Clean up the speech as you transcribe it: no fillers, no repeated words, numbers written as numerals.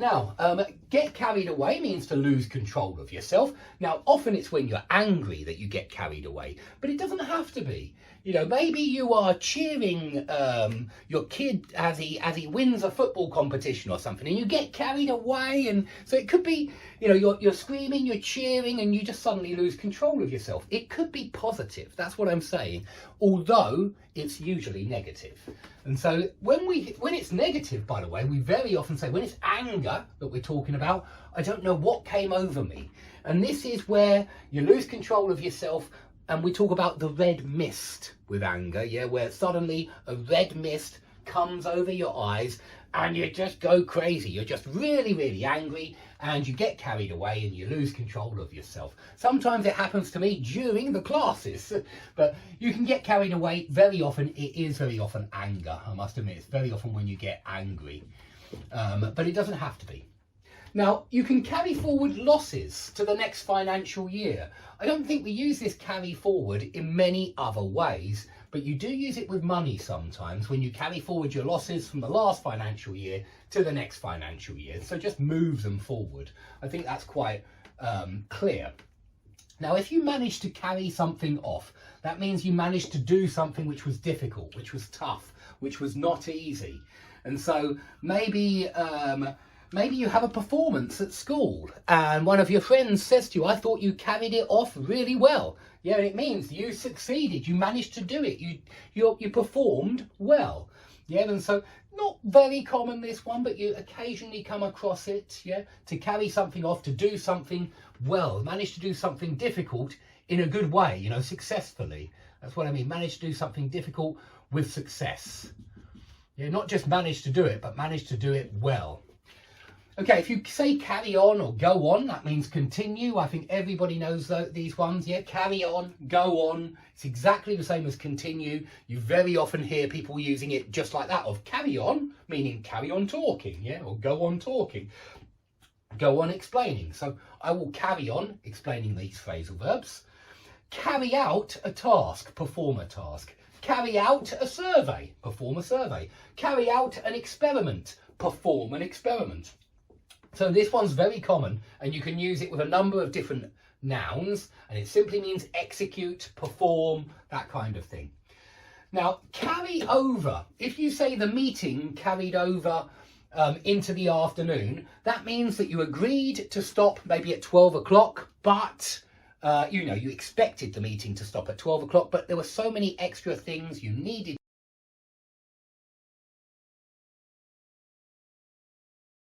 Now, get carried away means to lose control of yourself. Now, often it's when you're angry that you get carried away, but it doesn't have to be. You know, maybe you are cheering your kid as he wins a football competition or something, and you get carried away, and so it could be, you know, you're screaming, you're cheering, and you just suddenly lose control of yourself. It could be positive. That's what I'm saying. Although it's usually negative. And so when it's negative, by the way, we very often say when it's anger that we're talking about, I don't know what came over me. And this is where you lose control of yourself. And we talk about the red mist with anger, yeah, where suddenly a red mist comes over your eyes and you just go crazy. You're just really, really angry and you get carried away and you lose control of yourself. Sometimes it happens to me during the classes, but you can get carried away very often. It is very often anger, I must admit. It's very often when you get angry, but it doesn't have to be. Now, you can carry forward losses to the next financial year. I don't think we use this carry forward in many other ways, but you do use it with money sometimes when you carry forward your losses from the last financial year to the next financial year. So just move them forward. I think that's quite clear. Now, if you manage to carry something off, that means you managed to do something which was difficult, which was tough, which was not easy. And so maybe you have a performance at school and one of your friends says to you, I thought you carried it off really well. Yeah, it means you succeeded. You managed to do it. You performed well. Yeah, and so not very common, this one, but you occasionally come across it. Yeah, to carry something off, to do something well, manage to do something difficult in a good way, you know, successfully. That's what I mean. Manage to do something difficult with success. Yeah, not just manage to do it, but manage to do it well. Okay, if you say carry on or go on, that means continue. I think everybody knows these ones. Yeah, carry on, go on. It's exactly the same as continue. You very often hear people using it just like that, of carry on, meaning carry on talking, yeah, or go on talking. Go on explaining. So I will carry on explaining these phrasal verbs. Carry out a task, perform a task. Carry out a survey, perform a survey. Carry out an experiment, perform an experiment. So this one's very common and you can use it with a number of different nouns, and it simply means execute, perform, that kind of thing. Now, carry over. If you say the meeting carried over into the afternoon, that means that you agreed to stop maybe at 12 o'clock, but you expected the meeting to stop at 12 o'clock, but there were so many extra things you needed